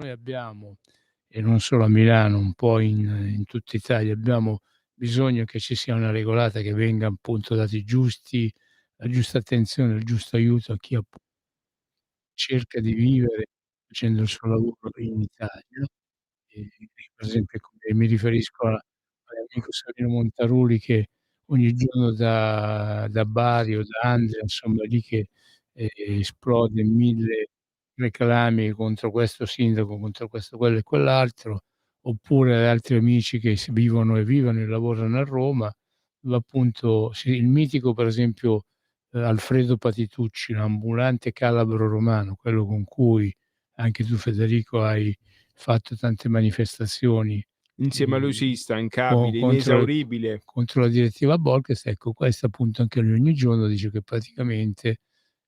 noi abbiamo, e non solo a Milano, un po' in tutta Italia, abbiamo bisogno che ci sia una regolata, che venga appunto dati i giusti la giusta attenzione, il giusto aiuto a chi cerca di vivere facendo il suo lavoro in Italia. Per esempio, ecco, mi riferisco all'amico Savino Montaruli che ogni giorno da Bari o da Andria, insomma lì che, esplode in 1000 reclami contro questo sindaco, contro questo, quello e quell'altro, oppure altri amici che vivono e vivono e lavorano a Roma, dove appunto il mitico per esempio, Alfredo Patitucci, l'ambulante calabro romano, quello con cui anche tu Federico hai fatto tante manifestazioni, Insieme a lui sì, co instancabile, contro le inesauribile. contro la direttiva Bolkestein. Ecco, questo appunto anche lui ogni giorno dice che praticamente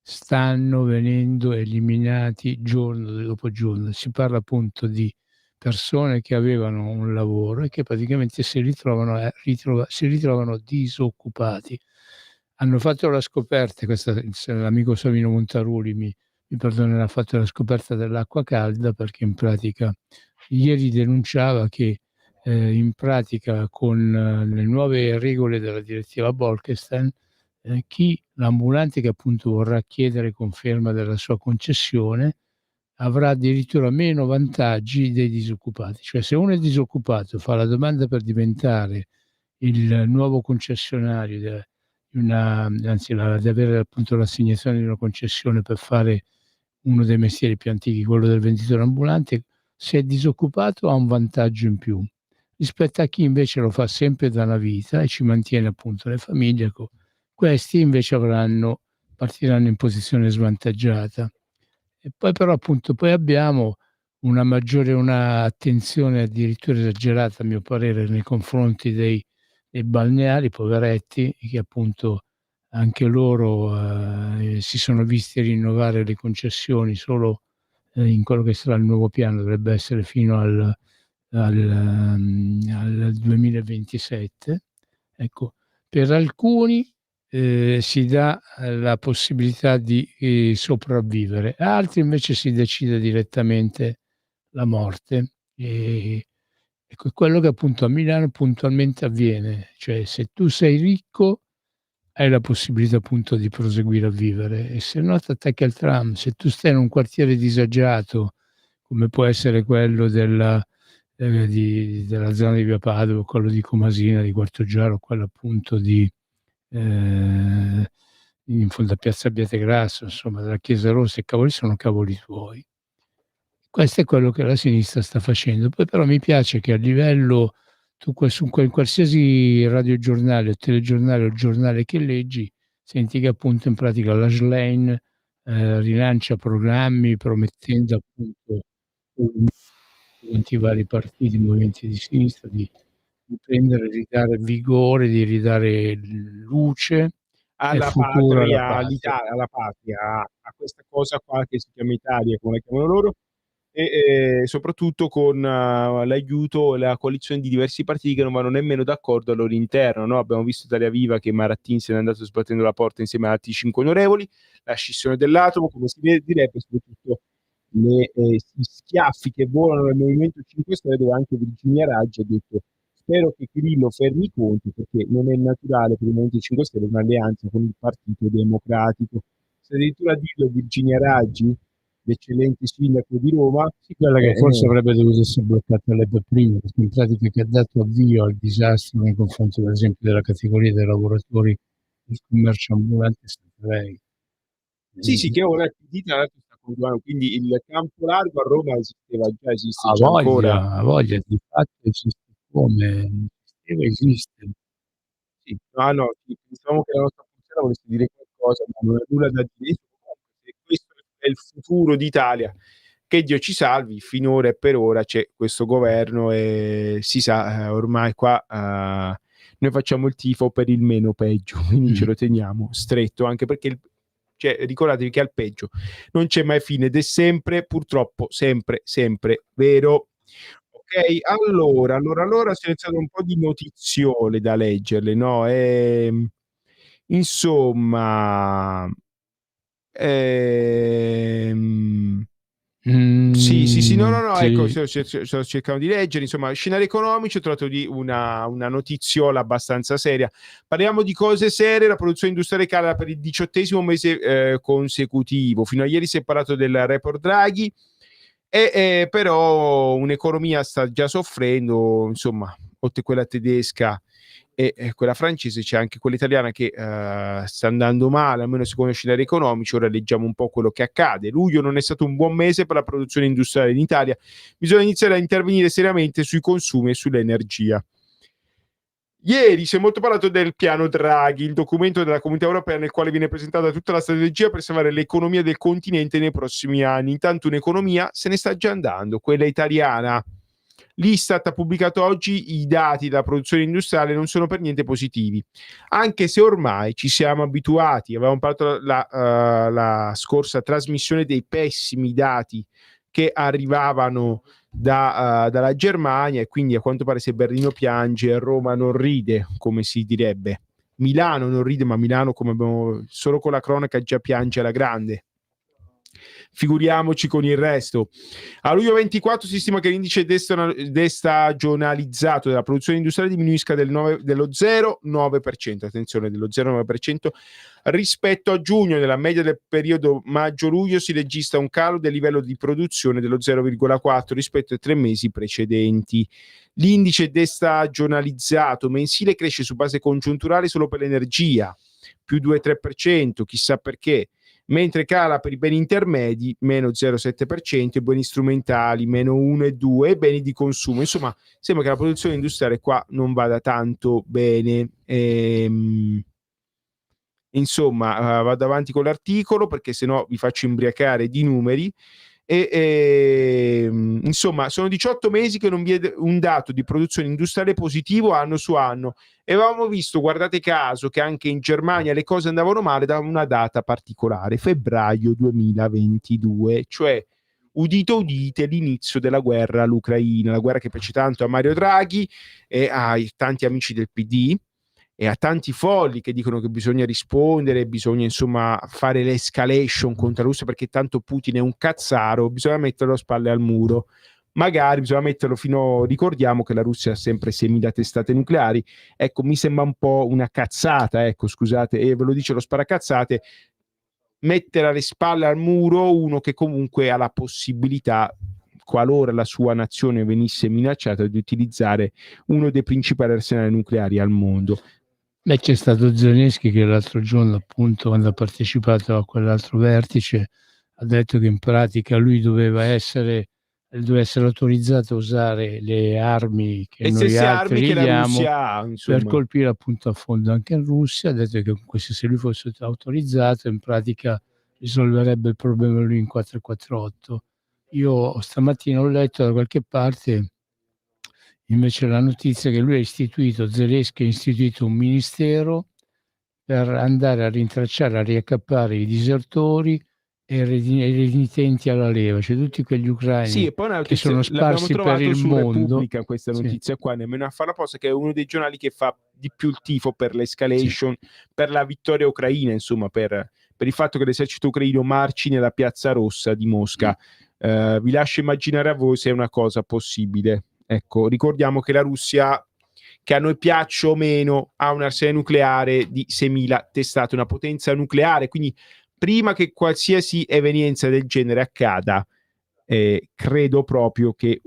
stanno venendo eliminati giorno dopo giorno. Si parla appunto di persone che avevano un lavoro e che praticamente si ritrovano disoccupati. Hanno fatto la scoperta, questa se l'amico Savino Montaruli mi perdonerà, ha fatto la scoperta dell'acqua calda, perché in pratica ieri denunciava che, in pratica con le nuove regole della direttiva Bolkestein, chi l'ambulante che appunto vorrà chiedere conferma della sua concessione, avrà addirittura meno vantaggi dei disoccupati. Cioè se uno è disoccupato, fa la domanda per diventare il nuovo concessionario di una anzi la di avere appunto l'assegnazione di una concessione per fare uno dei mestieri più antichi, quello del venditore ambulante, se è disoccupato ha un vantaggio in più rispetto a chi invece lo fa sempre da una vita e ci mantiene appunto le famiglie, ecco. Questi invece partiranno in posizione svantaggiata. E poi però appunto poi abbiamo una attenzione addirittura esagerata, a mio parere, nei confronti dei balneari, poveretti, che appunto anche loro, si sono visti rinnovare le concessioni solo, in quello che sarà il nuovo piano, dovrebbe essere fino al 2027. Ecco, per alcuni, si dà, la possibilità di, sopravvivere, a altri invece si decide direttamente la morte. Ecco, è quello che appunto a Milano puntualmente avviene, cioè se tu sei ricco hai la possibilità appunto di proseguire a vivere e se no t'attacchi al tram. Se tu stai in un quartiere disagiato, come può essere quello della zona di via Padova, quello di Comasina, di Quartoggiaro, quello appunto ehm, in fondo a piazza Abbiategrasso, insomma della Chiesa Rossa, i cavoli sono cavoli tuoi. Questo è quello che la sinistra sta facendo. Poi però mi piace che a livello tu qualsiasi radiogiornale o telegiornale o giornale che leggi, senti che appunto in pratica la Schlein, rilancia programmi promettendo appunto tutti i vari partiti, movimenti di sinistra, di prendere, di ridare vigore, di ridare luce e Alla futuro alla patria, patria. alla patria, a questa cosa qua che si chiama Italia, come la chiamano loro, soprattutto con l'aiuto e la coalizione di diversi partiti che non vanno nemmeno d'accordo al loro interno, no? Abbiamo visto Italia Viva che Marattin se n'è andato sbattendo la porta insieme ad altri 5 onorevoli, la scissione dell'atomo, come si direbbe, soprattutto gli schiaffi che volano nel Movimento 5 Stelle, dove anche Virginia Raggi ha detto spero che Grillo fermi i conti perché non è naturale per il Movimento 5 Stelle un'alleanza con il Partito Democratico. Se addirittura dirlo Virginia Raggi, l'eccellente sindaco di Roma, Sì, quella che forse avrebbe dovuto essere bloccata lei per prima, perché in pratica che ha dato avvio al disastro nei confronti per esempio della categoria dei lavoratori del commercio ambulante è stata lei. sì, sì, Ehm, che ora il PD tra l'altro sta continuando, quindi il campo largo a Roma esisteva già, esiste ha già ancora. voglia, ha voglia, di fatto esiste come, esisteva, esiste. Sì, no, no, sì, pensavamo che la nostra funzione volesse dire qualcosa, ma non ha nulla da dire. Comunque, se questo è il futuro d'Italia, che Dio ci salvi, finora e per ora c'è questo governo e si sa, ormai qua noi facciamo il tifo per il meno peggio, quindi ce Mh. lo teniamo stretto, anche perché cioè, ricordatevi che al peggio non c'è mai fine ed è sempre, purtroppo, sempre, sempre vero. Ok, allora, ho selezionato un po' di notiziole da leggerle, no? Insomma, ehm, Sì, sì, sì, no, no, no, ecco, Sì. sto cercando di leggere, insomma, scenari economici, ho trovato di una notiziola abbastanza seria. Parliamo di cose serie, la produzione industriale cala per il 18° mese consecutivo, fino a ieri si è parlato del report Draghi, però un'economia sta già soffrendo, insomma, oltre a quella tedesca e quella francese c'è anche quella italiana che sta andando male, almeno secondo i scenari economici. Ora leggiamo un po' quello che accade. Luglio non è stato un buon mese per la produzione industriale in Italia, bisogna iniziare a intervenire seriamente sui consumi e sull'energia. Ieri si è molto parlato del piano Draghi, il documento della Comunità Europea nel quale viene presentata tutta la strategia per salvare l'economia del continente nei prossimi anni. Intanto un'economia se ne sta già andando, quella italiana. L'Istat ha pubblicato oggi i dati della produzione industriale, non sono per niente positivi, anche se ormai ci siamo abituati. Avevamo parlato la scorsa trasmissione dei pessimi dati che arrivavano dalla Germania, e quindi a quanto pare se Berlino piange Roma non ride, come si direbbe. Milano non ride, ma Milano, come abbiamo solo con la cronaca, già piange alla grande. Figuriamoci con il resto. A luglio 24 si stima che l'indice destagionalizzato della produzione industriale diminuisca dello 0,9%, attenzione, dello 0,9%, rispetto a giugno. Nella media del periodo maggio-luglio si registra un calo del livello di produzione dello 0,4 rispetto ai 3 mesi precedenti. L'indice destagionalizzato mensile cresce su base congiunturale solo per l'energia, più 2,3%, chissà perché, mentre cala per i beni intermedi, meno 0,7%, i beni strumentali, meno 1,2%, e beni di consumo. Insomma, sembra che la produzione industriale qua non vada tanto bene. Insomma, vado avanti con l'articolo perché sennò vi faccio imbriacare di numeri. Insomma, sono 18 mesi che non vi è un dato di produzione industriale positivo anno su anno, e avevamo visto, guardate caso, che anche in Germania le cose andavano male da una data particolare, febbraio 2022, cioè udite udite l'inizio della guerra all'Ucraina, la guerra che piace tanto a Mario Draghi e ai tanti amici del PD e a tanti folli che dicono che bisogna rispondere, bisogna insomma fare l'escalation contro la Russia perché tanto Putin è un cazzaro, bisogna metterlo a spalle al muro. Magari bisogna metterlo ricordiamo che la Russia ha sempre 6.000 testate nucleari. Ecco, mi sembra un po' una cazzata, ecco, scusate, e ve lo dice lo sparacazzate, mettere alle spalle al muro uno che comunque ha la possibilità, qualora la sua nazione venisse minacciata, di utilizzare uno dei principali arsenali nucleari al mondo. Beh, c'è stato Zelensky che l'altro giorno, appunto, quando ha partecipato a quell'altro vertice, ha detto che in pratica lui doveva essere autorizzato a usare le armi che Le noi stesse armi altri che gli la diamo Russia ha, per insomma. colpire appunto a fondo anche in Russia. Ha detto che comunque se lui fosse autorizzato in pratica risolverebbe il problema lui in 448. Io stamattina ho letto da qualche parte invece la notizia che lui Zelensky ha istituito un ministero per andare a rintracciare, a riaccappare i disertori e i renitenti alla leva, cioè tutti quegli Sì, ucraini e poi che sono l'abbiamo sparsi per trovato il su mondo. Repubblica questa Sì, notizia qua, nemmeno a farla apposta, che è uno dei giornali che fa di più il tifo per sì. l'escalation, per la vittoria ucraina, insomma, per il fatto che l'esercito ucraino marci nella piazza rossa di Mosca. Vi lascio immaginare a voi se è una cosa possibile. Ecco, ricordiamo che la Russia, che a noi piaccia o meno, ha un arsenale nucleare di 6.000 testate, una potenza nucleare, quindi prima che qualsiasi evenienza del genere accada, credo proprio che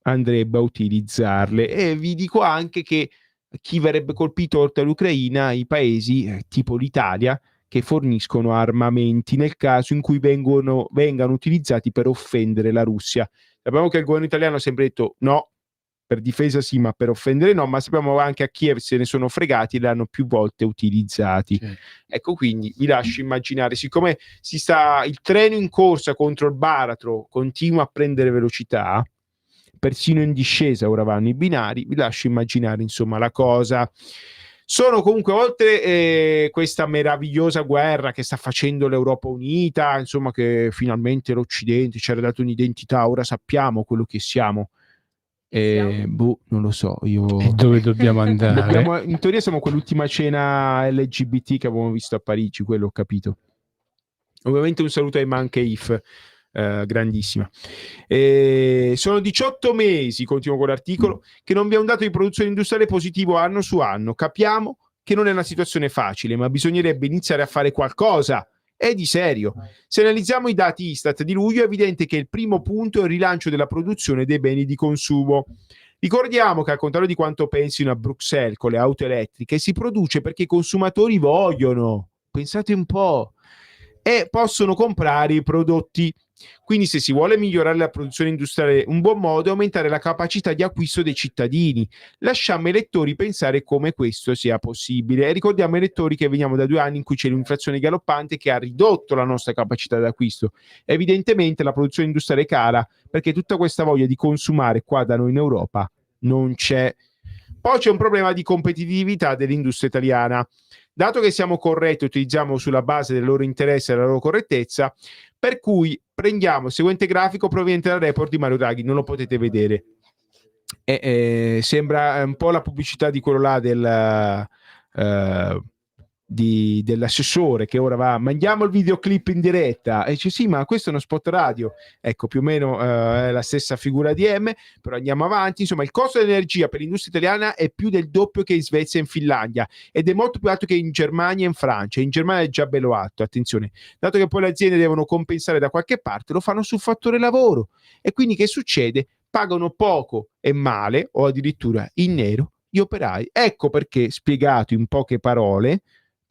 andrebbe a utilizzarle. E vi dico anche che chi verrebbe colpito oltre all'Ucraina, i paesi tipo l'Italia, che forniscono armamenti nel caso in cui vengano utilizzati per offendere la Russia. Sappiamo che il governo italiano ha sempre detto no, per difesa sì, ma per offendere no, ma sappiamo anche a Kiev se ne sono fregati e li hanno più volte utilizzati. Sì. Ecco, quindi vi lascio immaginare, siccome il treno in corsa contro il baratro continua a prendere velocità, persino in discesa ora vanno i binari, vi lascio immaginare insomma la cosa. Sono comunque, oltre questa meravigliosa guerra che sta facendo l'Europa unita, insomma, che finalmente l'Occidente ci ha dato un'identità, ora sappiamo quello che siamo. Non lo so, E dove dobbiamo andare? in teoria siamo quell'ultima cena LGBT che avevamo visto a Parigi, quello ho capito. Ovviamente un saluto ai Man Cave, grandissima. Sono 18 mesi, continuo con l'articolo, che non vi è un dato di produzione industriale positivo anno su anno. Capiamo che non è una situazione facile, ma bisognerebbe iniziare a fare qualcosa. È di serio. Se analizziamo i dati Istat di luglio è evidente che il primo punto è il rilancio della produzione dei beni di consumo. Ricordiamo che, al contrario di quanto pensino a Bruxelles con le auto elettriche, si produce perché i consumatori vogliono, pensate un po', e possono comprare i prodotti. Quindi, se si vuole migliorare la produzione industriale, un buon modo è aumentare la capacità di acquisto dei cittadini. Lasciamo ai lettori pensare come questo sia possibile e ricordiamo ai lettori che veniamo da 2 anni in cui c'è l'inflazione galoppante che ha ridotto la nostra capacità di acquisto. Evidentemente la produzione industriale cala perché tutta questa voglia di consumare qua da noi in Europa non c'è. Poi c'è un problema di competitività dell'industria italiana. Dato che siamo corretti, utilizziamo sulla base del loro interesse e della loro correttezza, per cui prendiamo il seguente grafico proveniente dal report di Mario Draghi, non lo potete vedere. Sembra un po' la pubblicità di quello là dell'assessore che ora va, mandiamo il videoclip in diretta e dice sì, ma questo è uno spot radio. Ecco, più o meno è la stessa figura di M, però andiamo avanti. Insomma, il costo dell'energia per l'industria italiana è più del doppio che in Svezia e in Finlandia ed è molto più alto che in Germania e in Francia. In Germania è già bello alto, attenzione, dato che poi le aziende devono compensare da qualche parte, lo fanno sul fattore lavoro e quindi che succede? Pagano poco e male o addirittura in nero gli operai. Ecco perché, spiegato in poche parole,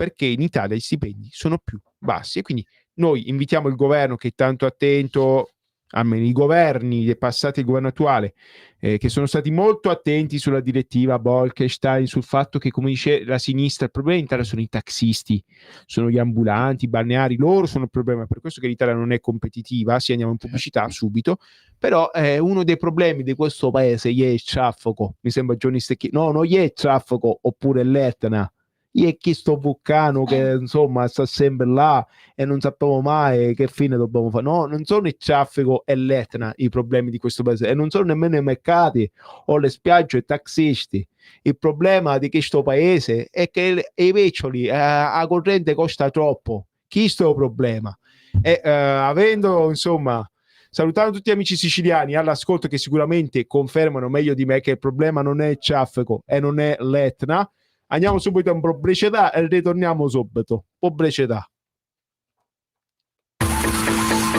perché in Italia gli stipendi sono più bassi e quindi noi invitiamo il governo, che è tanto attento, almeno i governi passati e il governo attuale, che sono stati molto attenti sulla direttiva Bolkestein, sul fatto che, come dice la sinistra, il problema in Italia sono i taxisti, sono gli ambulanti, i balneari, loro sono il problema, per questo che l'Italia non è competitiva. Sì, andiamo in pubblicità subito, però uno dei problemi di questo paese è il traffico, mi sembra Johnny Stecchi, no, non è il traffico, oppure l'Etna, e chi sto vulcano che insomma sta sempre là e non sappiamo mai che fine dobbiamo fare. No, non sono il traffico e l'Etna i problemi di questo paese e non sono nemmeno i mercati o le spiagge e i taxisti. Il problema di questo paese è che i vecchioli, la corrente costa troppo. Chi sto il problema? E avendo insomma salutando tutti gli amici siciliani all'ascolto, che sicuramente confermano meglio di me che il problema non è il traffico e non è l'Etna, andiamo subito in pubblicità e ritorniamo subito. Pubblicità.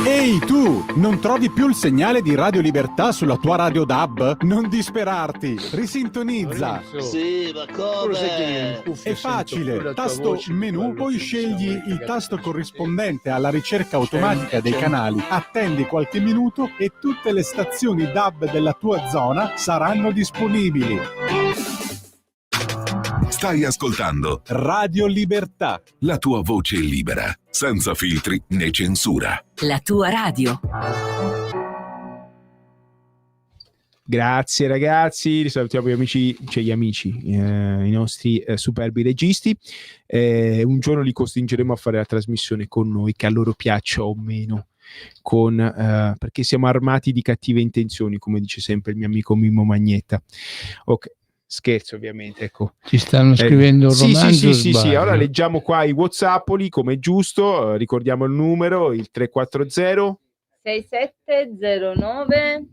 Ehi tu, non trovi più il segnale di Radio Libertà sulla tua radio DAB? Non disperarti, risintonizza. Sì, ma come? È facile, tasto menu, poi scegli il tasto corrispondente alla ricerca automatica dei canali, attendi qualche minuto e tutte le stazioni DAB della tua zona saranno disponibili. Stai ascoltando Radio Libertà, la tua voce libera, senza filtri né censura. La tua radio. Grazie ragazzi, risalutiamo gli amici, cioè i nostri superbi registi. Un giorno li costringeremo a fare la trasmissione con noi, che a loro piaccia o meno, perché siamo armati di cattive intenzioni, come dice sempre il mio amico Mimmo Magnetta. Ok. Scherzo, ovviamente, ecco. Ci stanno scrivendo un romanzo. Sì. Ora leggiamo qua i WhatsAppoli come è giusto. Ricordiamo il numero, il 340 6709.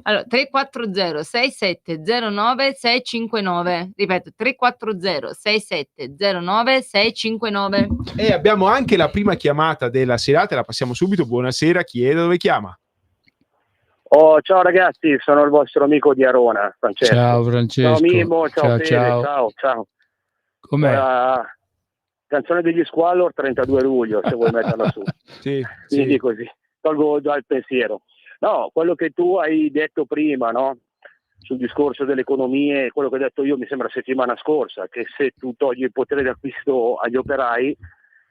Allora, 340 6709 659. Ripeto, 340 6709 659. E abbiamo anche la prima chiamata della serata, la passiamo subito. Buonasera, chi è? Da dove chiama? Oh, ciao ragazzi, sono il vostro amico di Arona, Francesco. Ciao Francesco. Ciao Mimmo, ciao Fede, ciao. Com'è? Canzone degli Squallor, 32 luglio, se vuoi metterla su. Sì. Quindi così, tolgo già il pensiero. No, quello che tu hai detto prima, no? Sul discorso delle economie, quello che ho detto io mi sembra settimana scorsa, che se tu togli il potere d'acquisto agli operai,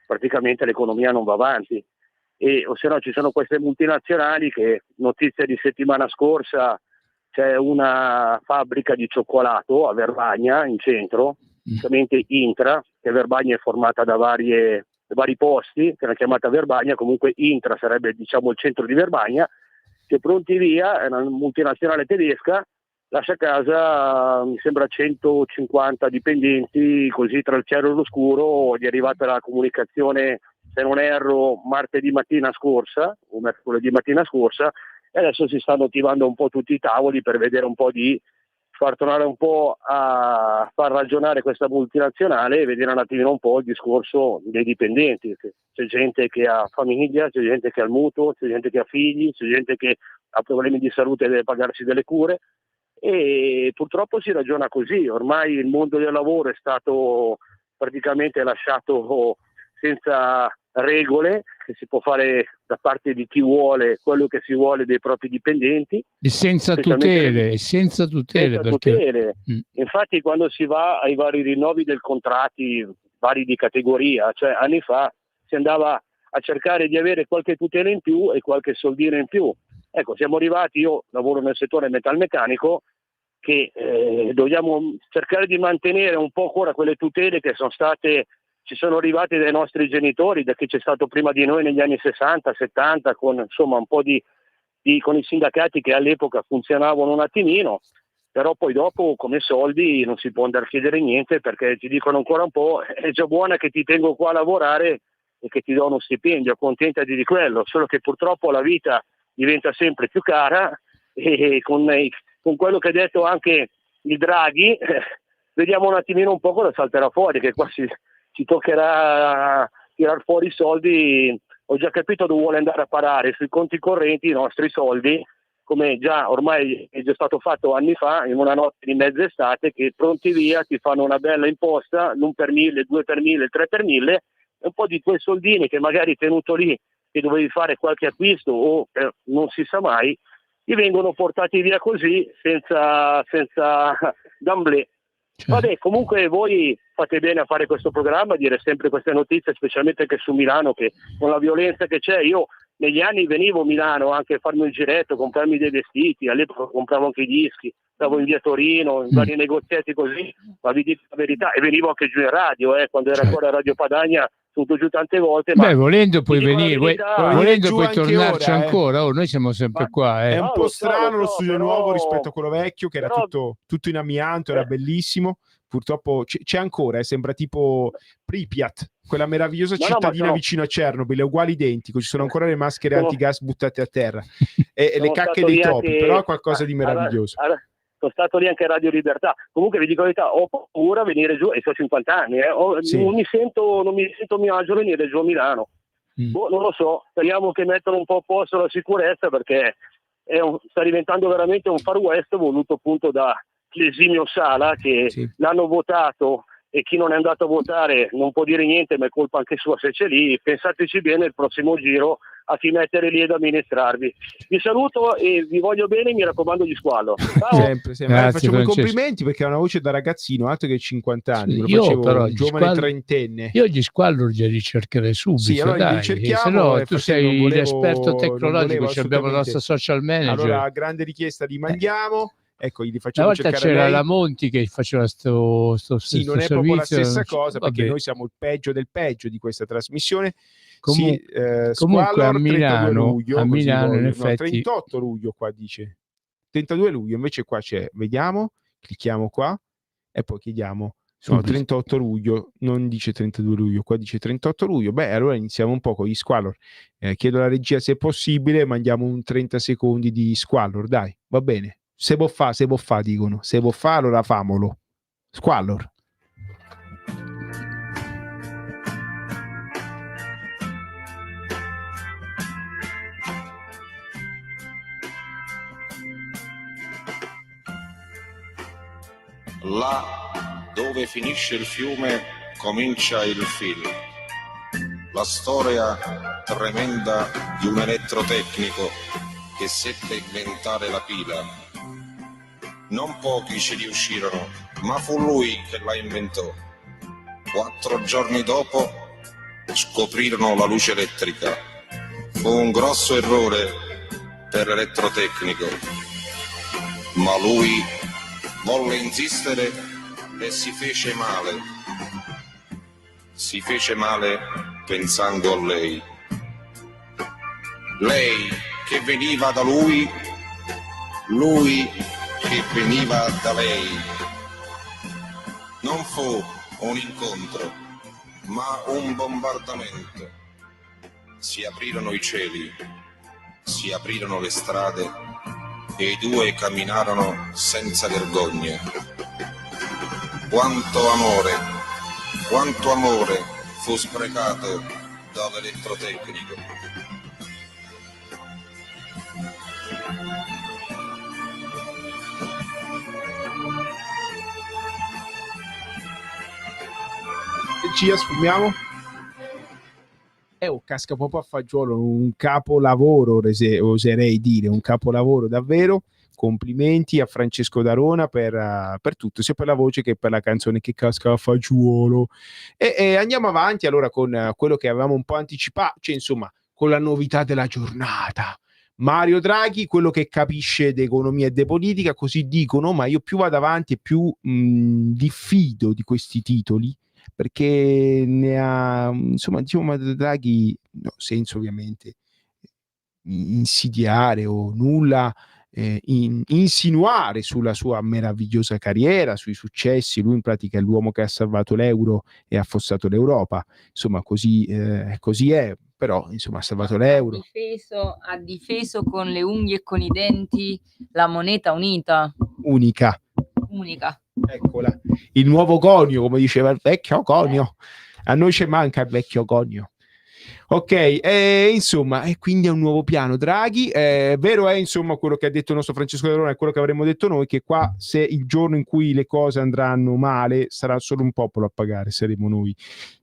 praticamente l'economia non va avanti. O se no ci sono queste multinazionali che, notizia di settimana scorsa, c'è una fabbrica di cioccolato a Verbagna in centro, ovviamente Intra, che Verbagna è formata da vari posti, che è chiamata Verbagna, comunque Intra sarebbe diciamo il centro di Verbagna, che pronti via, è una multinazionale tedesca, lascia a casa mi sembra 150 dipendenti, così tra il cielo e l'oscuro. Gli è arrivata la comunicazione se non erro, martedì mattina scorsa o mercoledì mattina scorsa, e adesso si stanno attivando un po' tutti i tavoli per vedere un po' di far tornare un po' a far ragionare questa multinazionale e vedere un attimino un po' il discorso dei dipendenti. C'è gente che ha famiglia, c'è gente che ha il mutuo, c'è gente che ha figli, c'è gente che ha problemi di salute e deve pagarsi delle cure, e purtroppo si ragiona così. Ormai il mondo del lavoro è stato praticamente lasciato senza regole, che si può fare da parte di chi vuole quello che si vuole dei propri dipendenti, e senza tutele, senza tutele. Infatti quando si va ai vari rinnovi del contratti vari di categoria, cioè anni fa si andava a cercare di avere qualche tutela in più e qualche soldino in più. Ecco, siamo arrivati, io lavoro nel settore metalmeccanico, che dobbiamo cercare di mantenere un po' ancora quelle tutele che ci sono arrivate dai nostri genitori, da chi c'è stato prima di noi negli anni 60, 70, con insomma un po' con i sindacati che all'epoca funzionavano un attimino, però poi dopo come soldi non si può andare a chiedere niente, perché ti dicono ancora un po' è già buona che ti tengo qua a lavorare e che ti do uno stipendio, accontentati di quello, solo che purtroppo la vita diventa sempre più cara, e con quello che ha detto anche il Draghi, vediamo un attimino un po' cosa salterà fuori, che qua ci toccherà tirar fuori i soldi. Ho già capito dove vuole andare a parare, sui conti correnti i nostri soldi, come già ormai è già stato fatto anni fa, in una notte di mezza estate, che pronti via ti fanno una bella imposta, l'1 per 1000, 2 per 1000, 3 per 1000, e un po' di quei soldini che magari tenuto lì, che dovevi fare qualche acquisto o non si sa mai, ti vengono portati via così senza d'amblè. Vabbè, comunque voi fate bene a fare questo programma, a dire sempre queste notizie, specialmente anche su Milano, che con la violenza che c'è, io negli anni venivo a Milano anche a farmi un giretto, comprarmi dei vestiti, all'epoca compravo anche i dischi, stavo in via Torino, in vari negozietti così, ma vi dico la verità, e venivo anche giù in radio, quando era ancora Radio Padania, sono giù tante volte. Beh, volendo puoi venire, volendo puoi tornarci ora, ancora. Noi siamo sempre qua. È un po' strano lo studio però, nuovo rispetto a quello vecchio, che era tutto in amianto, era bellissimo. Purtroppo c'è ancora, sembra tipo Pripyat, quella meravigliosa cittadina vicino a Chernobyl, è uguale identico, ci sono ancora le maschere antigas buttate a terra e le cacche dei topi, però è qualcosa di meraviglioso. Sono stato lì anche a Radio Libertà. Comunque vi dico la verità, ho paura a venire giù, e ho 50 anni, sì. non mi sento a mio agio venire giù a Milano. Non lo so, speriamo che mettano un po' a posto la sicurezza, perché sta diventando veramente un far west voluto appunto da l'esimio Sala, che l'hanno votato, e chi non è andato a votare non può dire niente, ma è colpa anche sua se c'è lì. Pensateci bene il prossimo giro a chi mettere lì ad amministrarvi. Vi saluto e vi voglio bene, mi raccomando di squallo. Ciao. Sempre. Facciamo i complimenti, perché ha una voce da ragazzino, altro che 50 anni. Lo facevo però un giovane trentenne. Io gli Squallor li ricercherei subito. Sì, allora li ricerchiamo. Se no, tu sei l'esperto tecnologico, abbiamo la nostra social manager. Allora, grande richiesta di mandiamo. Ecco, gli facciamo una volta c'era la Monti che faceva sto sì, non è proprio la stessa cosa, perché noi siamo il peggio del peggio di questa trasmissione. Comunque Squallor, a Milano, in effetti 38 luglio qua dice 32 luglio, invece qua c'è, vediamo, clicchiamo qua e poi chiediamo 38 luglio, non dice 32 luglio, qua dice 38 luglio. Beh, allora iniziamo un po' con gli Squallor. Chiedo alla regia se è possibile, mandiamo un 30 secondi di Squallor, dai, va bene. Se può fa, dicono. Se può fa, allora famolo. Squallor. Là dove finisce il fiume comincia il film. La storia tremenda di un elettrotecnico che seppe inventare la pila. Non pochi ci riuscirono, ma fu lui che la inventò. 4 giorni dopo scoprirono la luce elettrica. Fu un grosso errore per l'elettrotecnico, ma lui volle insistere e si fece male. Si fece male pensando a lei. Lei che veniva da lui che veniva da lei. Non fu un incontro, ma un bombardamento. si aprirono i cieli, si aprirono le strade e i due camminarono senza vergogne. Quanto amore fu sprecato dall'elettrotecnico. Ci sfumiamo? Casca proprio a fagiolo, un capolavoro, oserei dire, un capolavoro davvero. Complimenti a Francesco Darona per tutto, sia per la voce che per la canzone che casca a fagiolo. E andiamo avanti allora con quello che avevamo un po' anticipato, cioè insomma, con la novità della giornata. Mario Draghi, quello che capisce di economia e di politica, così dicono, ma io più vado avanti e più diffido di questi titoli, perché ne ha, insomma, diciamo Mario Draghi, no senso ovviamente insidiare o nulla insinuare sulla sua meravigliosa carriera, sui successi. Lui in pratica è l'uomo che ha salvato l'euro e ha affossato l'Europa, insomma così è, però insomma ha salvato l'euro. Ha difeso con le unghie e con i denti la moneta unica. Eccola, il nuovo conio, come diceva il vecchio conio. A noi ci manca il vecchio conio. Ok, insomma, e quindi è un nuovo piano Draghi. Vero è, insomma, quello che ha detto il nostro Francesco Darona, è quello che avremmo detto noi, che qua, se il giorno in cui le cose andranno male, sarà solo un popolo a pagare, saremo noi.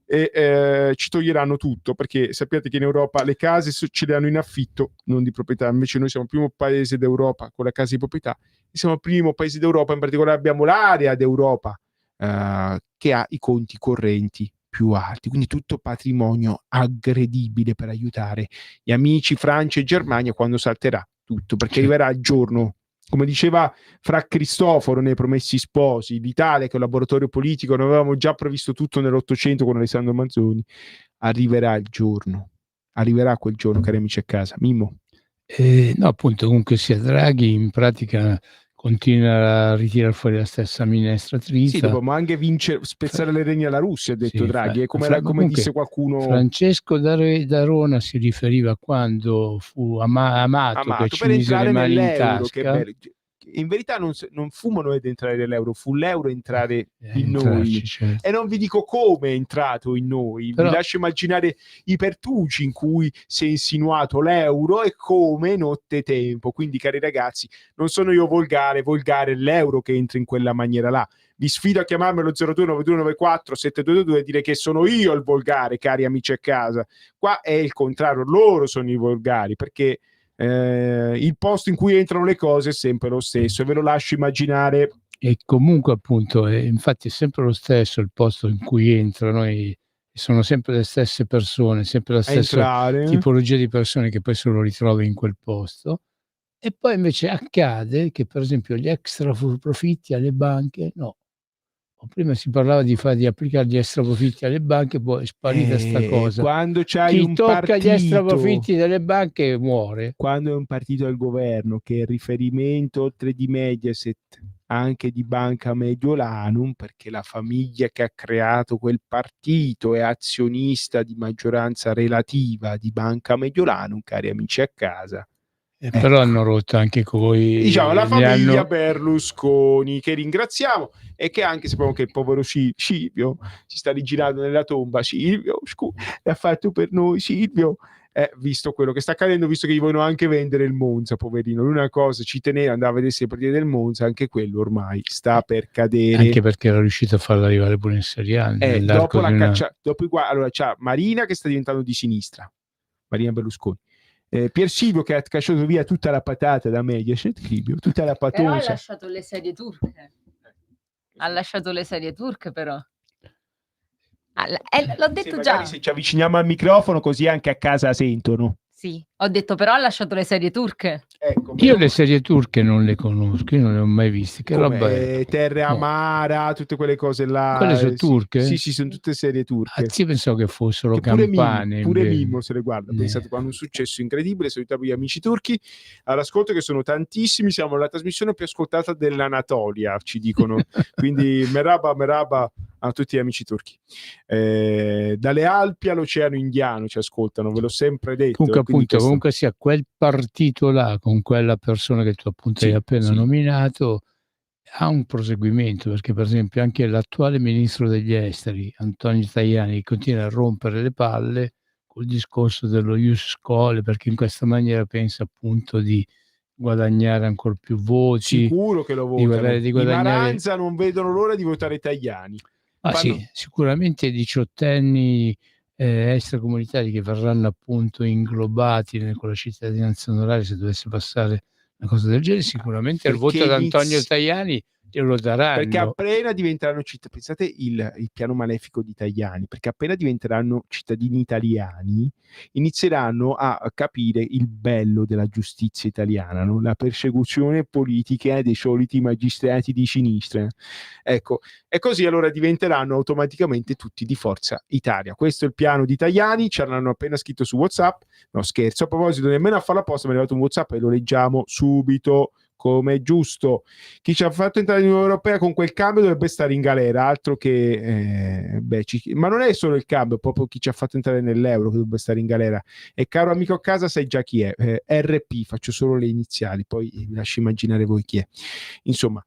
E ci toglieranno tutto, perché sappiate che in Europa le case ce le hanno in affitto, non di proprietà. Invece noi siamo il primo paese d'Europa con la casa di proprietà, e siamo il primo paese d'Europa, in particolare abbiamo l'area d'Europa che ha i conti correnti più alti, quindi tutto patrimonio aggredibile per aiutare gli amici Francia e Germania quando salterà tutto, perché arriverà il giorno, come diceva Fra Cristoforo nei Promessi Sposi, l'Italia che è un laboratorio politico, noi avevamo già previsto tutto nell'800 con Alessandro Manzoni. Arriverà quel giorno, cari amici a casa. Mimmo? No, appunto, comunque sia Draghi in pratica continua a ritirare fuori la stessa minestra trita. Sì, dobbiamo anche spezzare le reni alla Russia, ha detto Draghi, come disse qualcuno. Francesco Darona si riferiva quando fu amato che ci mise le mani in tasca. In verità non fumano ad entrare nell'euro, fu l'euro entrare in noi, certo. E non vi dico come è entrato in noi, vi lascio immaginare i pertugi in cui si è insinuato l'euro e come nottetempo. Quindi, cari ragazzi, non sono io volgare è l'euro che entra in quella maniera là. Vi sfido a chiamarmi allo 0292947222 e dire che sono io il volgare, cari amici a casa. Qua è il contrario, loro sono i volgari, perché il posto in cui entrano le cose è sempre lo stesso, e ve lo lascio immaginare. E comunque appunto infatti è sempre lo stesso il posto in cui entrano, e sono sempre le stesse persone, sempre la stessa tipologia di persone che poi se lo ritrovi in quel posto. E poi invece accade che per esempio gli extra profitti alle banche prima si parlava di applicare gli extra profitti alle banche, poi è sparita sta cosa. Quando c'hai chi un tocca partito, gli extra profitti delle banche muore. Quando è un partito al governo che è riferimento, oltre di Mediaset, anche di Banca Mediolanum, perché la famiglia che ha creato quel partito è azionista di maggioranza relativa di Banca Mediolanum, cari amici a casa. Però hanno rotto anche coi, diciamo, la famiglia Berlusconi, che ringraziamo, e che anche sappiamo che il povero Silvio si sta rigirando nella tomba. Silvio, l'ha fatto per noi Silvio, visto quello che sta accadendo, visto che gli vogliono anche vendere il Monza, poverino. Lui una cosa ci teneva, andava a vedersi le partite del Monza, anche quello ormai sta per cadere, anche perché era riuscito a farlo arrivare pure in Serie A. Dopo allora c'ha Marina che sta diventando di sinistra, Marina Berlusconi, Pier Silvio che ha cacciato via tutta la patata da Mediaset, tutta la patosa. Però ha lasciato le serie turche. Però l'ho detto già. Se ci avviciniamo al microfono così anche a casa sentono. Sì, ho detto però ha lasciato le serie turche. Ecco, io le serie turche non le conosco, io non le ho mai viste. Che roba è? Terre Amara, tutte quelle cose là. Quelle sono turche? Sì, sono tutte serie turche. Io pensavo che fossero campane. Pure Mimmo se le guarda. Pensate, quando un successo incredibile, salutiamo gli amici turchi all'ascolto, che sono tantissimi, siamo la trasmissione più ascoltata dell'Anatolia, ci dicono. Quindi meraba a tutti gli amici turchi. Dalle Alpi all'Oceano Indiano ci ascoltano, ve l'ho sempre detto. Comunque, appunto, comunque sia quel partito là, con quella persona che tu appunto hai appena nominato, ha un proseguimento, perché per esempio anche l'attuale ministro degli esteri, Antonio Tajani, continua a rompere le palle col discorso dello ius scholae, perché in questa maniera pensa appunto di guadagnare ancora più voti. Sicuro che lo votano. Di guadagnare... I Maranza non vedono l'ora di votare Tajani. Sì, sicuramente i diciottenni extracomunitari che verranno appunto inglobati con la cittadinanza onoraria, se dovesse passare una cosa del genere, sicuramente il voto ad Antonio Tajani glielo daranno. Perché appena diventeranno cittadini, pensate il piano malefico di Tajani, perché appena diventeranno cittadini italiani inizieranno a capire il bello della giustizia italiana, no? La persecuzione politica dei soliti magistrati di sinistra. Ecco, e così allora diventeranno automaticamente tutti di Forza Italia. Questo è il piano di Tajani, ce l'hanno appena scritto su WhatsApp. No, scherzo, a proposito, nemmeno a farla apposta mi è arrivato un WhatsApp e lo leggiamo subito, come è giusto. Chi ci ha fatto entrare in Unione Europea con quel cambio dovrebbe stare in galera, altro che ma non è solo il cambio, proprio chi ci ha fatto entrare nell'euro che dovrebbe stare in galera. E caro amico a casa, sai già chi è, RP, faccio solo le iniziali, poi vi lascio immaginare voi chi è. Insomma,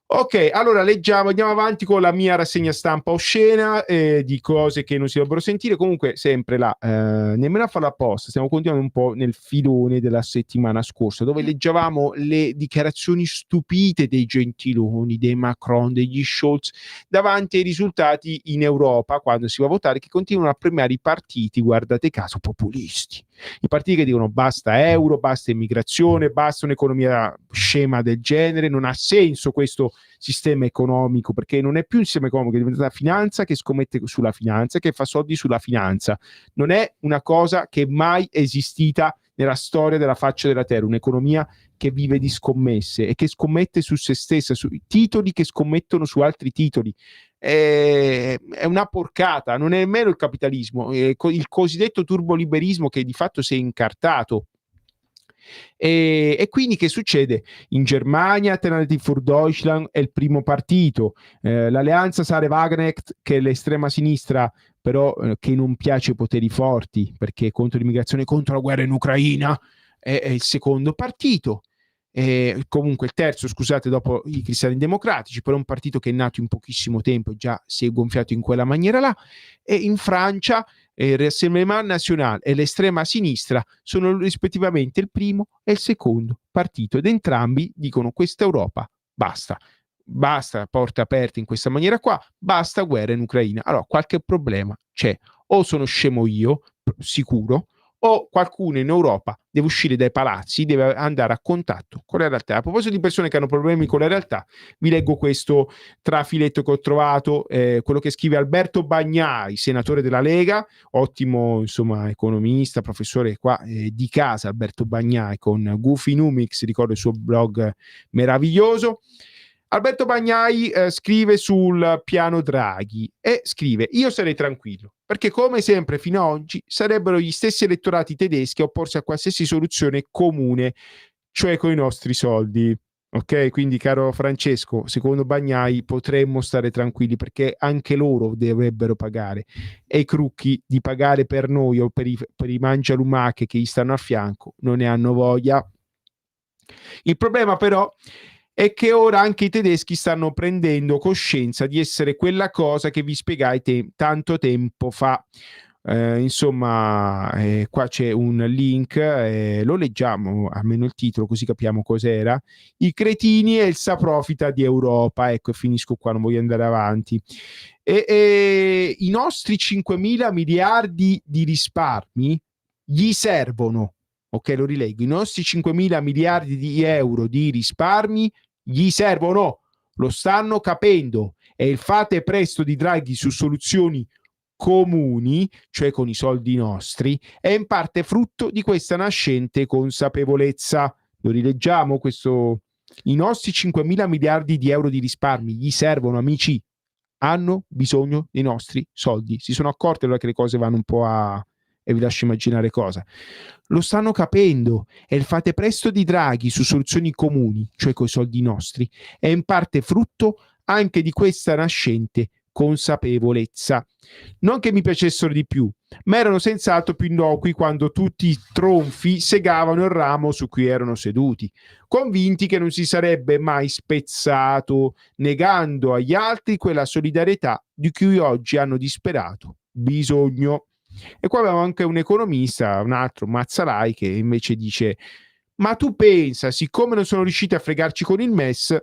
ok, allora leggiamo, andiamo avanti con la mia rassegna stampa oscena di cose che non si dovrebbero sentire. Comunque sempre là, nemmeno a farla apposta, stiamo continuando un po' nel filone della settimana scorsa, dove leggevamo le dichiarazioni stupide dei Gentiloni, dei Macron, degli Scholz davanti ai risultati in Europa quando si va a votare, che continuano a premiare i partiti, guardate caso, populisti. I partiti che dicono basta euro, basta immigrazione, basta un'economia scema del genere, non ha senso questo sistema economico, perché non è più un sistema economico, è diventata finanza che scommette sulla finanza, che fa soldi sulla finanza. Non è una cosa che è mai esistita nella storia della faccia della terra, un'economia che vive di scommesse e che scommette su se stessa, sui titoli che scommettono su altri titoli. È una porcata, non è nemmeno il capitalismo, è il cosiddetto turboliberismo che di fatto si è incartato. E quindi che succede? In Germania Alternative für Deutschland è il primo partito, l'alleanza Sarah Wagenknecht, che è l'estrema sinistra, però che non piace ai poteri forti perché è contro l'immigrazione, contro la guerra in Ucraina, è il secondo partito. Comunque il terzo, scusate, dopo i Cristiani Democratici, però un partito che è nato in pochissimo tempo e già si è gonfiato in quella maniera là. E in Francia il Rassemblement National e l'estrema sinistra sono rispettivamente il primo e il secondo partito, ed entrambi dicono questa Europa basta porte aperte in questa maniera qua, basta guerra in Ucraina. Allora qualche problema c'è, o sono scemo io, sicuro, o qualcuno in Europa deve uscire dai palazzi, deve andare a contatto con la realtà. A proposito di persone che hanno problemi con la realtà, vi leggo questo trafiletto che ho trovato, quello che scrive Alberto Bagnai, senatore della Lega, ottimo insomma economista, professore qua di casa, Alberto Bagnai, con Goofy Numix, ricordo il suo blog meraviglioso. Alberto Bagnai scrive sul piano Draghi e scrive: io sarei tranquillo, perché come sempre fino ad oggi sarebbero gli stessi elettorati tedeschi a opporsi a qualsiasi soluzione comune, cioè con i nostri soldi. Ok, quindi caro Francesco, secondo Bagnai potremmo stare tranquilli perché anche loro dovrebbero pagare, e i crucchi di pagare per noi o per i mangialumache che gli stanno a fianco non ne hanno voglia. Il problema però è che ora anche i tedeschi stanno prendendo coscienza di essere quella cosa che vi spiegai tanto tempo fa. Insomma, qua c'è un link, lo leggiamo, almeno il titolo, così capiamo cos'era. I cretini e il saprofita di Europa. Ecco, finisco qua, non voglio andare avanti. I nostri 5.000 miliardi di risparmi gli servono. Ok, lo rileggo. I nostri 5.000 miliardi di euro di risparmi gli servono, lo stanno capendo, e il fate presto di Draghi su soluzioni comuni, cioè con i soldi nostri, è in parte frutto di questa nascente consapevolezza. Lo rileggiamo questo: i nostri 5.000 miliardi di euro di risparmi gli servono, amici, hanno bisogno dei nostri soldi. Si sono accorti allora che le cose vanno un po' e vi lascio immaginare cosa. Lo stanno capendo, e il fate presto di Draghi su soluzioni comuni, cioè coi soldi nostri, è in parte frutto anche di questa nascente consapevolezza. Non che mi piacessero di più, ma erano senz'altro più innocui quando tutti i tronfi segavano il ramo su cui erano seduti, convinti che non si sarebbe mai spezzato, negando agli altri quella solidarietà di cui oggi hanno disperato bisogno. E qua abbiamo anche un economista, un altro, Mazzalai, che invece dice: ma tu pensa, siccome non sono riusciti a fregarci con il MES,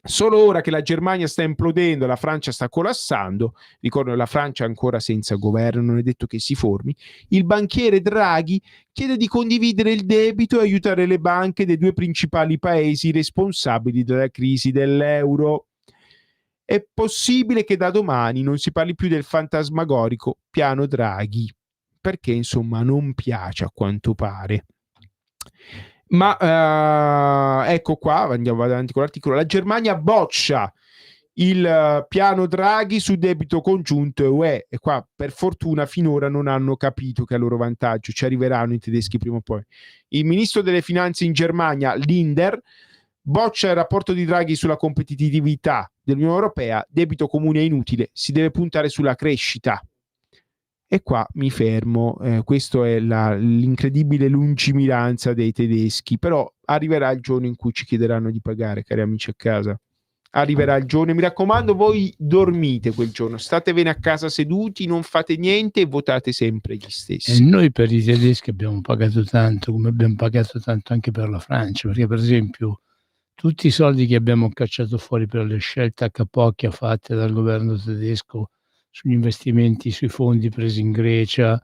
solo ora che la Germania sta implodendo, la Francia sta collassando, ricordo che la Francia è ancora senza governo, non è detto che si formi, il banchiere Draghi chiede di condividere il debito e aiutare le banche dei due principali paesi responsabili della crisi dell'euro. È possibile che da domani non si parli più del fantasmagorico piano Draghi, perché insomma non piace a quanto pare. Ma ecco qua, andiamo avanti con l'articolo. La Germania boccia il piano Draghi su debito congiunto UE, e qua per fortuna finora non hanno capito che è a loro vantaggio, ci arriveranno i tedeschi prima o poi. Il ministro delle finanze in Germania, Lindner, boccia il rapporto di Draghi sulla competitività dell'Unione Europea, debito comune è inutile, si deve puntare sulla crescita. E qua mi fermo, questo è l'incredibile lungimiranza dei tedeschi, però arriverà il giorno in cui ci chiederanno di pagare, cari amici a casa. Arriverà il giorno, mi raccomando, voi dormite quel giorno, state bene a casa seduti, non fate niente e votate sempre gli stessi. E noi per i tedeschi abbiamo pagato tanto, come abbiamo pagato tanto anche per la Francia, perché per esempio tutti i soldi che abbiamo cacciato fuori per le scelte a capocchia fatte dal governo tedesco sugli investimenti, sui fondi presi in Grecia,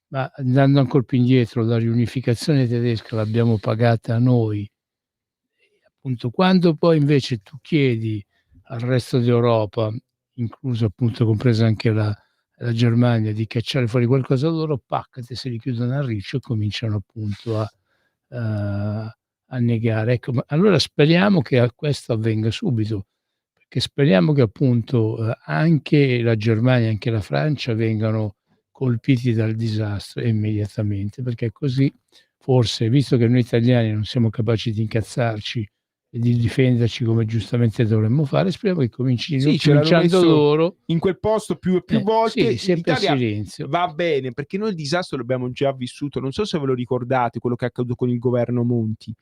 ma andando ancora più indietro, la riunificazione tedesca l'abbiamo pagata noi. Appunto, quando poi invece tu chiedi al resto d'Europa, incluso appunto compresa anche la Germania, di cacciare fuori qualcosa loro, paccate, se li chiudono a riccio e cominciano appunto a negare. Ecco, ma allora speriamo che questo avvenga subito, perché speriamo che appunto anche la Germania, anche la Francia vengano colpiti dal disastro immediatamente, perché così forse, visto che noi italiani non siamo capaci di incazzarci e di difenderci come giustamente dovremmo fare, speriamo che cominciando loro in quel posto più e più volte. Sì, sempre a silenzio. Va bene, perché noi il disastro l'abbiamo già vissuto, non so se ve lo ricordate quello che è accaduto con il governo Monti.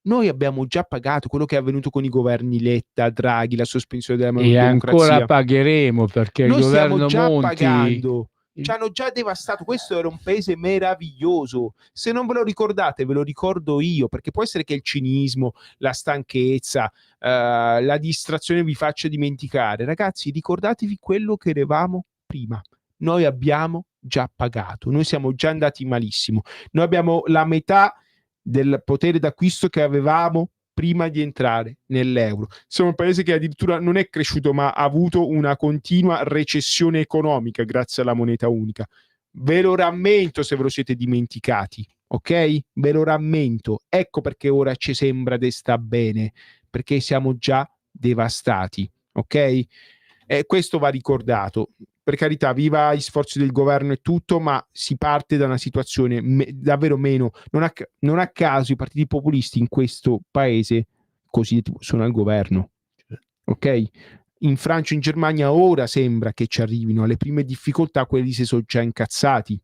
Noi abbiamo già pagato quello che è avvenuto con i governi Letta, Draghi, la sospensione della democrazia. E ancora pagheremo, perché noi il governo stiamo già Monti pagando. Ci hanno già devastato. Questo era un paese meraviglioso. Se non ve lo ricordate, ve lo ricordo io, perché può essere che il cinismo, la stanchezza, la distrazione vi faccia dimenticare. Ragazzi, ricordatevi quello che eravamo prima. Noi abbiamo già pagato, noi siamo già andati malissimo. Noi abbiamo la metà del potere d'acquisto che avevamo prima di entrare nell'euro. Siamo un paese che addirittura non è cresciuto, ma ha avuto una continua recessione economica grazie alla moneta unica. Ve lo rammento se ve lo siete dimenticati, ok? Ve lo rammento. Ecco perché ora ci sembra di sta bene, perché siamo già devastati, ok? Questo va ricordato. Per carità, viva gli sforzi del governo e tutto, ma si parte da una situazione davvero meno. Non a caso i partiti populisti in questo paese così sono al governo, ok? In Francia e in Germania ora sembra che ci arrivino alle prime difficoltà, quelli si sono già incazzati.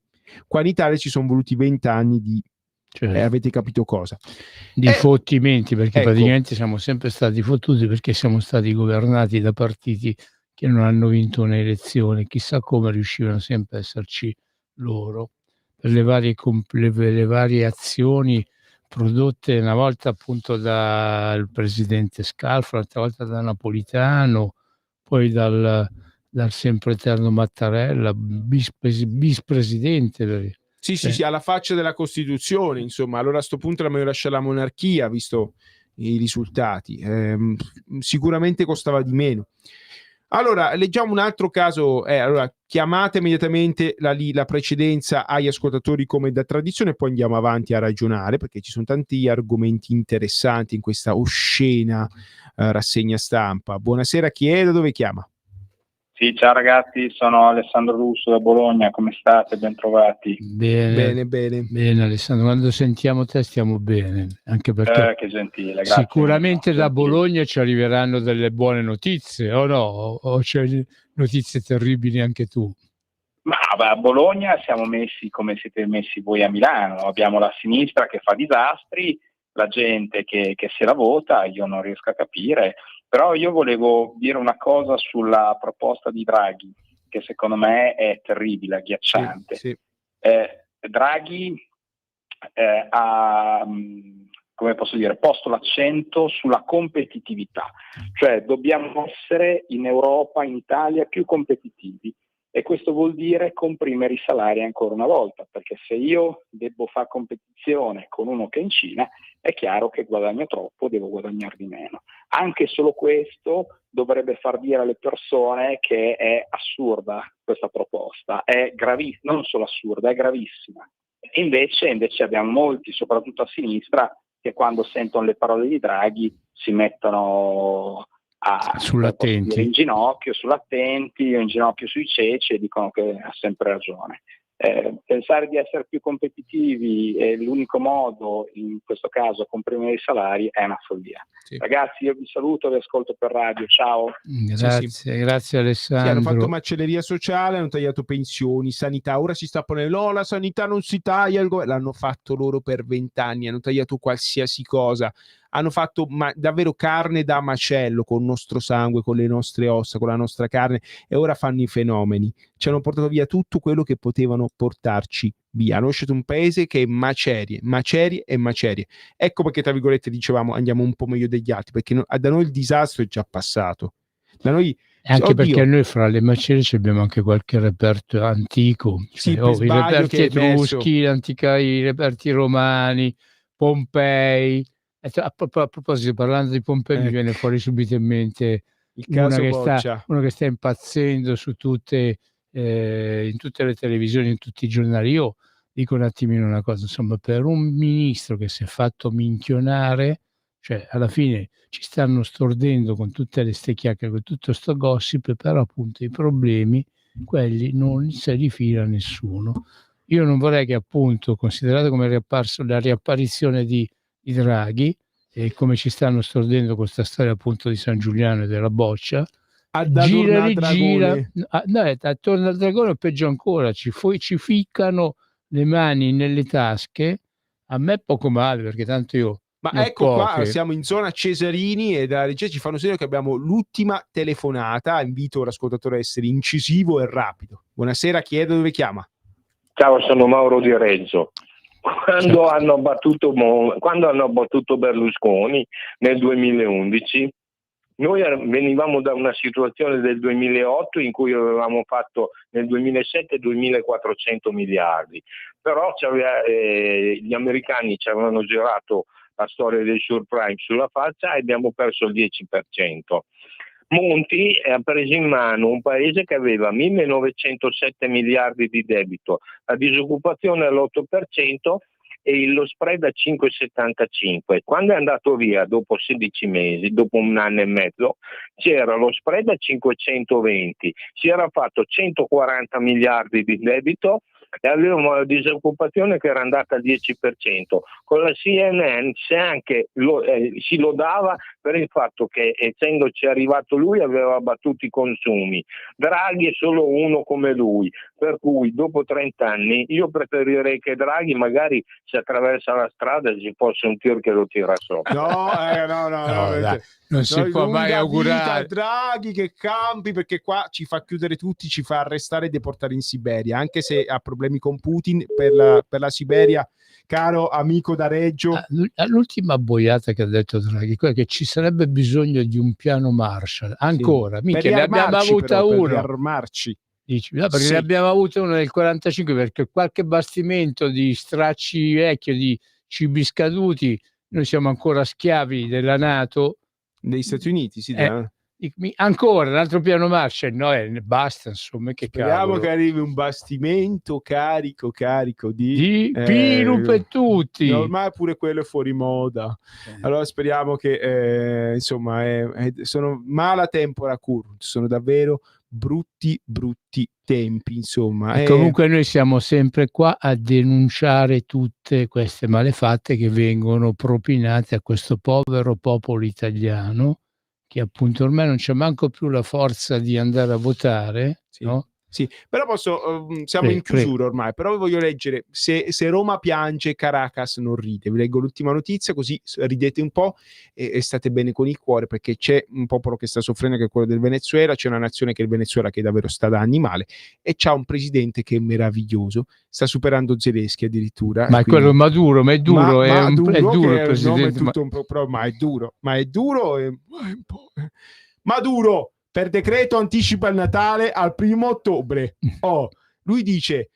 Qua in Italia ci sono voluti 20 anni di... avete capito cosa? Di fottimenti, perché ecco, praticamente siamo sempre stati fottuti, perché siamo stati governati da partiti che non hanno vinto un'elezione, chissà come riuscivano sempre a esserci loro, per le varie azioni prodotte una volta appunto dal presidente Scalfaro, l'altra volta da Napolitano, poi dal sempre eterno Mattarella, bispresidente. Sì, alla faccia della Costituzione, insomma. Allora a sto punto era meglio lasciare la monarchia, visto i risultati. Sicuramente costava di meno. Allora, leggiamo un altro caso. Allora, chiamate immediatamente la precedenza agli ascoltatori come da tradizione, poi andiamo avanti a ragionare, perché ci sono tanti argomenti interessanti in questa oscena rassegna stampa. Buonasera, chi è? Da dove chiama? Sì, ciao ragazzi, sono Alessandro Russo da Bologna, come state? Ben trovati. Bene Alessandro, quando sentiamo te stiamo bene, anche perché che gentile, grazie. Sicuramente da Bologna ci arriveranno delle buone notizie, o no? O c'è notizie terribili anche tu. Ma a Bologna siamo messi come siete messi voi a Milano, abbiamo la sinistra che fa disastri, la gente che se la vota, io non riesco a capire, però io volevo dire una cosa sulla proposta di Draghi, che secondo me è terribile, agghiacciante. Sì. Draghi ha, come posso dire, posto l'accento sulla competitività, cioè dobbiamo essere in Europa, in Italia, più competitivi. E questo vuol dire comprimere i salari ancora una volta, perché se io devo fare competizione con uno che è in Cina, è chiaro che guadagno troppo, devo guadagnare di meno. Anche solo questo dovrebbe far dire alle persone che è assurda questa proposta, è gravissima, non solo assurda, è gravissima. E invece abbiamo molti, soprattutto a sinistra, che quando sentono le parole di Draghi si mettono sull'attenti, in ginocchio sull'attenti o in ginocchio sui ceci e dicono che ha sempre ragione. Pensare di essere più competitivi è l'unico modo, in questo caso comprimere i salari, è una follia. Sì. Ragazzi, io vi saluto, vi ascolto per radio, ciao. Grazie Alessandro. Sì, hanno fatto macelleria sociale, hanno tagliato pensioni, sanità, ora si sta ponendo no, la sanità non si taglia, l'hanno fatto loro per 20 anni, hanno tagliato qualsiasi cosa, hanno fatto davvero carne da macello con il nostro sangue, con le nostre ossa, con la nostra carne, e ora fanno i fenomeni, ci hanno portato via tutto quello che potevano portarci via, hanno lasciato un paese che è macerie e macerie. Ecco perché, tra virgolette, dicevamo andiamo un po' meglio degli altri, perché da noi il disastro è già passato, da noi anche perché noi fra le macerie abbiamo anche qualche reperto antico, sì, i reperti etruschi, i reperti romani, Pompei. A proposito, parlando di Pompei, mi viene fuori subito in mente il caso uno che sta impazzendo su tutte, in tutte le televisioni, in tutti i giornali. Io dico un attimino una cosa, insomma, per un ministro che si è fatto minchionare, cioè alla fine ci stanno stordendo con tutte le ste chiacchiere, con tutto sto gossip, però appunto i problemi, quelli non se li fila nessuno. Io non vorrei che, appunto, considerato come è riapparso la riapparizione di Draghi e come ci stanno stordendo questa storia appunto di San Giuliano e della boccia, gira e rigira, attorno al dragone o peggio ancora, ci ficcano le mani nelle tasche. A me poco male, perché tanto io ecco qua siamo in zona Cesarini e dalla regia ci fanno segno che abbiamo l'ultima telefonata. Invito l'ascoltatore a essere incisivo e rapido. Buonasera, chiedo dove chiama. Ciao, sono Mauro di Reggio. Quando hanno battuto Berlusconi nel 2011, noi venivamo da una situazione del 2008 in cui avevamo fatto nel 2007 2.400 miliardi, però gli americani ci avevano girato la storia del subprime sulla faccia e abbiamo perso il 10%. Monti ha preso in mano un paese che aveva 1.907 miliardi di debito, la disoccupazione all'8% e lo spread a 5,75. Quando è andato via dopo 16 mesi, dopo un anno e mezzo, c'era lo spread a 520, si era fatto 140 miliardi di debito e avevamo la disoccupazione che era andata al 10%. Con la CNN si lodava per il fatto che, essendoci arrivato lui, aveva abbattuto i consumi. Draghi è solo uno come lui, per cui dopo 30 anni io preferirei che Draghi, magari se attraversa la strada, ci fosse un tir che lo tira sopra. No, non si può mai augurare Draghi che campi, perché qua ci fa chiudere tutti, ci fa arrestare e deportare in Siberia, anche se ha problemi con Putin per la Siberia, caro amico da Reggio. L'ultima boiata che ha detto Draghi è che ci sarebbe bisogno di un piano Marshall ancora, sì. Mica ne abbiamo avuta uno. Per riarmarci. Dici, no, perché ne abbiamo avuto uno nel 45, perché qualche bastimento di stracci vecchio, di cibi scaduti, noi siamo ancora schiavi della NATO, degli Stati Uniti, sì. Ancora un altro piano Marshall, no, basta, insomma, che speriamo che arrivi un bastimento carico di pilu per tutti. Ormai pure quello è fuori moda. Allora speriamo che insomma sono mala tempora current, sono davvero brutti tempi, insomma. E comunque noi siamo sempre qua a denunciare tutte queste malefatte che vengono propinate a questo povero popolo italiano, che appunto ormai non c'è manco più la forza di andare a votare, Sì. no? Sì, però siamo in chiusura ormai, però vi voglio leggere, se Roma piange, Caracas non ride. Vi leggo l'ultima notizia, così ridete un po' e state bene con il cuore, perché c'è un popolo che sta soffrendo, che è quello del Venezuela, c'è una nazione che è il Venezuela, che davvero sta da anni male, e c'ha un presidente che è meraviglioso, sta superando Zelensky addirittura. Ma è quello Maduro, ma è duro, è duro il presidente. Ma è duro Maduro per decreto anticipa il Natale al 1° ottobre. Lui dice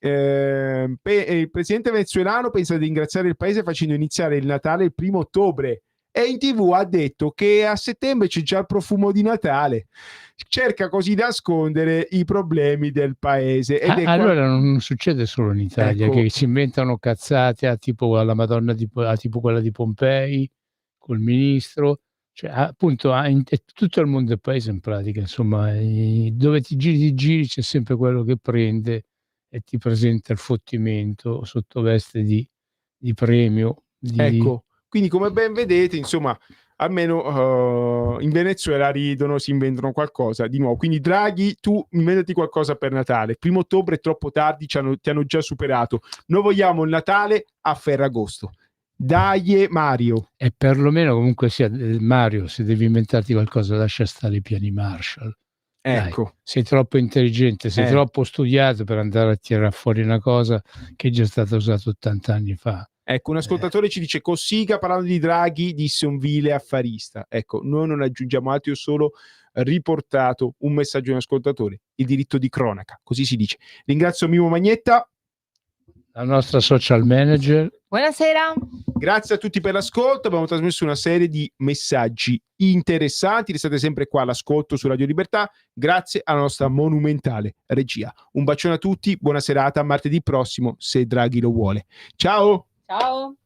il presidente venezuelano pensa di ringraziare il paese facendo iniziare il Natale il 1° ottobre, e in TV ha detto che a settembre c'è già il profumo di Natale, cerca così di nascondere i problemi del paese. Allora non succede solo in Italia, ecco, che si inventano cazzate tipo la Madonna tipo quella di Pompei col ministro, cioè appunto tutto il mondo del paese in pratica, insomma, dove ti giri c'è sempre quello che prende e ti presenta il fottimento sotto veste di premio. Ecco, quindi come ben vedete, insomma, almeno in Venezuela ridono, si inventano qualcosa di nuovo. Quindi Draghi, tu inventati qualcosa per Natale. 1° ottobre è troppo tardi, ti hanno già superato. Noi vogliamo il Natale a Ferragosto. Dai Mario. E perlomeno comunque sia Mario, se devi inventarti qualcosa lascia stare i piani Marshall. Ecco. Dai, sei troppo intelligente, sei troppo studiato per andare a tirare fuori una cosa che è già stata usata 80 anni fa. Ecco, un ascoltatore ci dice: Cossiga parlando di Draghi disse un vile affarista. Ecco, noi non aggiungiamo altro, io ho solo riportato un messaggio di un ascoltatore, il diritto di cronaca, così si dice. Ringrazio Mimo Magnetta, la nostra social manager. Buonasera. Grazie a tutti per l'ascolto, abbiamo trasmesso una serie di messaggi interessanti, restate sempre qua all'ascolto su Radio Libertà, grazie alla nostra monumentale regia. Un bacione a tutti, buona serata, martedì prossimo se Draghi lo vuole. Ciao! Ciao!